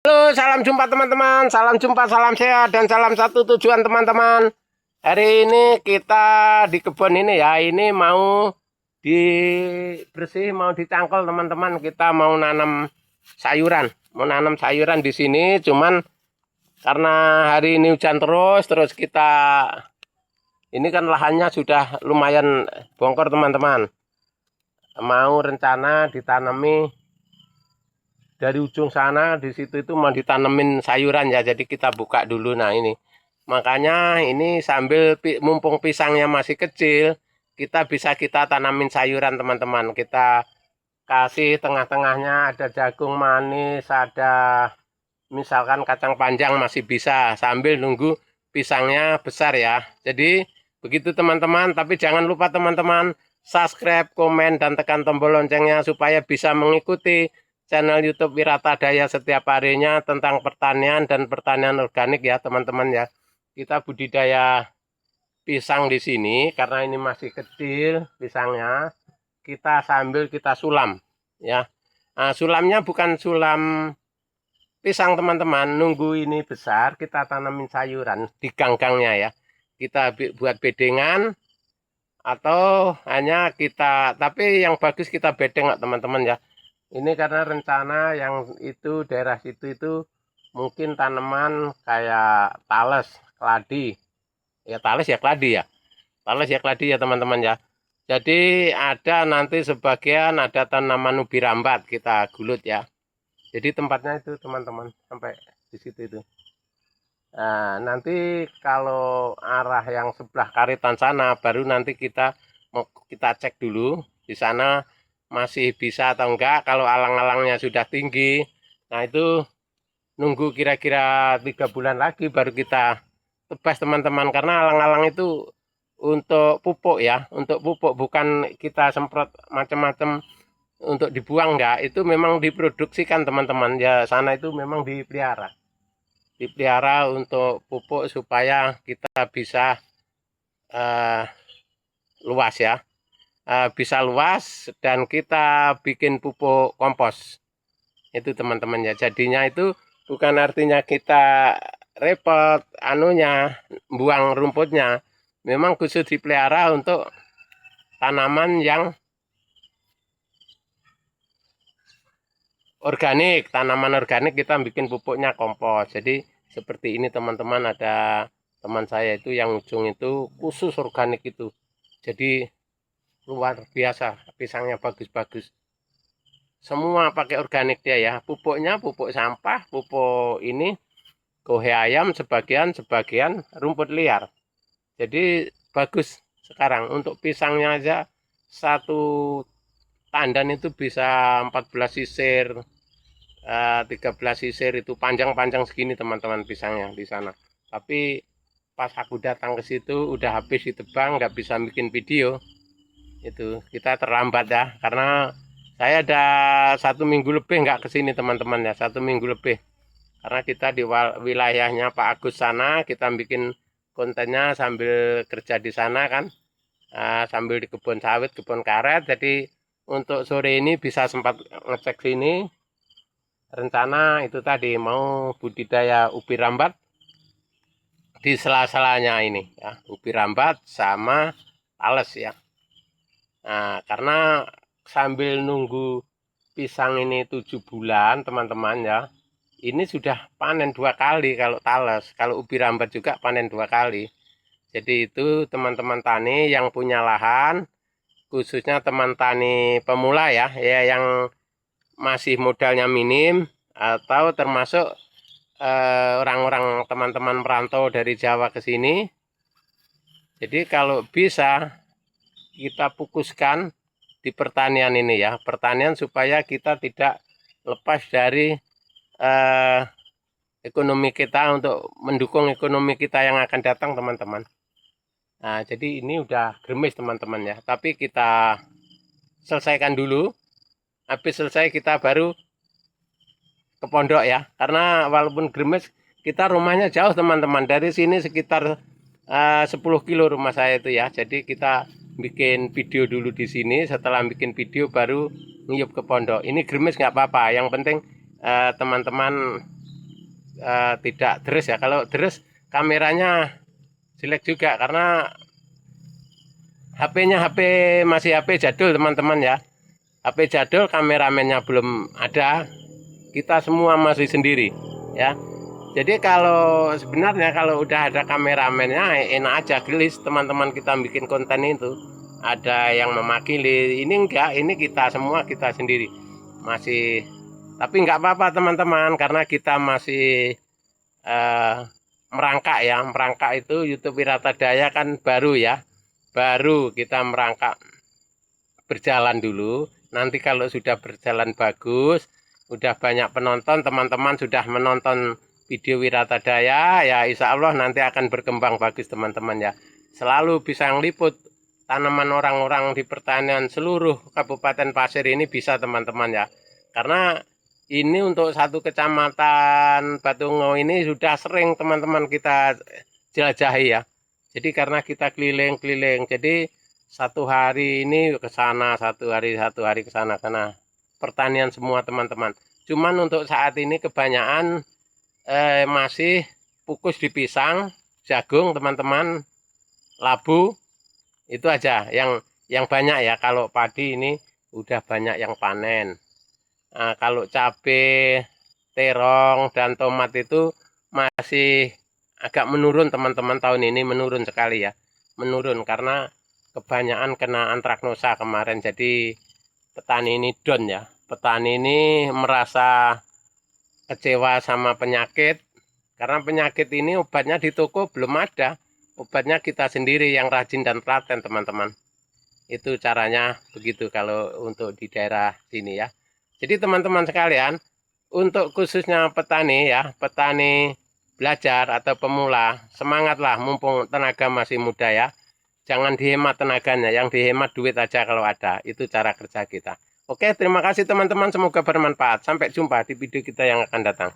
Halo, salam jumpa teman-teman, salam jumpa, salam sehat, dan salam satu tujuan teman-teman. Hari ini kita di kebun ini ya, ini mau dibersih, mau dicangkul teman-teman. Kita mau nanam sayuran di sini. Cuman karena hari ini hujan terus kita ini kan lahannya sudah lumayan bongkor teman-teman. Mau rencana ditanami dari ujung sana, di situ itu mau ditanemin sayuran ya, jadi kita buka dulu. Nah ini makanya ini sambil mumpung pisangnya masih kecil, kita tanamin sayuran teman-teman. Kita kasih tengah-tengahnya ada jagung manis, ada misalkan kacang panjang, masih bisa sambil nunggu pisangnya besar ya. Jadi begitu teman-teman, tapi jangan lupa teman-teman subscribe, komen, dan tekan tombol loncengnya supaya bisa mengikuti channel YouTube Wirata Daya setiap harinya tentang pertanian dan pertanian organik ya teman-teman ya. Kita budidaya pisang di sini karena ini masih kecil pisangnya. Kita sambil kita sulam ya. Nah, sulamnya bukan sulam pisang teman-teman, nunggu ini besar kita tanamin sayuran di gang-gangnya ya. Kita buat bedengan atau hanya kita, tapi yang bagus kita bedeng teman-teman ya. Ini karena rencana yang itu daerah situ itu mungkin tanaman kayak tales, keladi. Ya tales ya keladi ya. Tales ya keladi ya teman-teman ya. Jadi ada nanti sebagian ada tanaman ubi rambat kita gulut ya. Jadi tempatnya itu teman-teman sampai di situ itu. Nah, nanti kalau arah yang sebelah Karitan sana baru nanti kita cek dulu di sana masih bisa atau enggak. Kalau alang-alangnya sudah tinggi, nah itu nunggu kira-kira 3 bulan lagi baru kita tebas teman-teman, karena alang-alang itu untuk pupuk ya, untuk pupuk, bukan kita semprot macam-macam untuk dibuang enggak. Itu memang diproduksikan teman-teman ya, sana itu memang dipelihara untuk pupuk supaya kita bisa luas ya. Bisa luas dan kita bikin pupuk kompos itu teman-teman ya. Jadinya itu bukan artinya kita repot anunya buang rumputnya, memang khusus dipelihara untuk tanaman yang organik. Tanaman organik kita bikin pupuknya kompos. Jadi seperti ini teman-teman, ada teman saya itu yang ujung itu khusus organik itu, jadi luar biasa, pisangnya bagus-bagus. Semua pakai organik dia ya. Pupuknya pupuk sampah, pupuk ini gohe ayam, sebagian rumput liar. Jadi bagus sekarang untuk pisangnya aja, satu tandan itu bisa 14 sisir, 13 sisir, itu panjang-panjang segini teman-teman pisangnya di sana. Tapi pas aku datang ke situ udah habis ditebang, nggak bisa bikin video. Itu kita terlambat ya, karena saya ada 1 minggu lebih nggak kesini teman-teman ya, 1 minggu lebih, karena kita di wilayahnya Pak Agus sana, kita bikin kontennya sambil kerja di sana kan, sambil di kebun sawit, kebun karet. Jadi untuk sore ini bisa sempat ngecek sini. Rencana itu tadi mau budidaya ubi rambat di sela-selanya ini ya, ubi rambat sama tales ya. Nah, karena sambil nunggu pisang ini 7 bulan teman-teman ya, ini sudah panen 2 kali kalau tales, kalau ubi rambat juga panen 2 kali. Jadi itu teman-teman tani yang punya lahan, khususnya teman tani pemula ya, yang masih modalnya minim, atau termasuk orang-orang teman-teman merantau dari Jawa ke sini. Jadi kalau bisa kita fokuskan di pertanian ini ya, pertanian supaya kita tidak lepas dari ekonomi kita, untuk mendukung ekonomi kita yang akan datang teman-teman. Nah, jadi ini udah gerimis teman-teman ya, tapi kita selesaikan dulu. Habis selesai kita baru ke pondok ya, karena walaupun gerimis kita rumahnya jauh teman-teman, dari sini sekitar 10 kilo rumah saya itu ya. Jadi kita bikin video dulu di sini, setelah bikin video baru ngiyup ke pondok. Ini gerimis nggak apa-apa, yang penting teman-teman tidak deres ya. Kalau deres kameranya jelek juga karena HP-nya masih HP jadul teman-teman ya. HP jadul, kameramennya belum ada. Kita semua masih sendiri ya. Jadi kalau sebenarnya kalau udah ada kameramennya enak aja, gelis teman-teman kita bikin konten itu. Ada yang memakili, ini enggak, ini kita semua kita sendiri. Masih, tapi enggak apa-apa teman-teman, karena kita masih merangkak ya. Merangkak itu YouTube Wirata Daya kan baru ya. Baru kita merangkak, berjalan dulu. Nanti kalau sudah berjalan bagus, udah banyak penonton, teman-teman sudah menonton video Wirata Daya, ya insya Allah nanti akan berkembang bagus teman-teman ya. Selalu bisa ngeliput tanaman orang-orang di pertanian seluruh Kabupaten Pasir ini bisa teman-teman ya. Karena ini untuk satu kecamatan Batungo ini sudah sering teman-teman kita jelajahi ya. Jadi karena kita keliling-keliling, jadi satu hari ini ke sana, satu hari ke sana, karena pertanian semua teman-teman. Cuman untuk saat ini kebanyakan masih fokus di pisang, jagung teman-teman, labu, itu aja yang banyak ya. Kalau padi ini udah banyak yang panen. Nah, kalau cabai, terong, dan tomat itu masih agak menurun teman-teman, tahun ini menurun sekali ya. Menurun karena kebanyakan kena antraknosa kemarin, jadi petani ini down ya. Petani ini merasa kecewa sama penyakit, karena penyakit ini obatnya di toko belum ada. Obatnya kita sendiri yang rajin dan telaten teman-teman. Itu caranya begitu kalau untuk di daerah sini ya. Jadi teman-teman sekalian, untuk khususnya petani ya, petani belajar atau pemula, semangatlah mumpung tenaga masih muda ya. Jangan dihemat tenaganya, yang dihemat duit aja kalau ada. Itu cara kerja kita. Oke, terima kasih teman-teman, semoga bermanfaat. Sampai jumpa di video kita yang akan datang.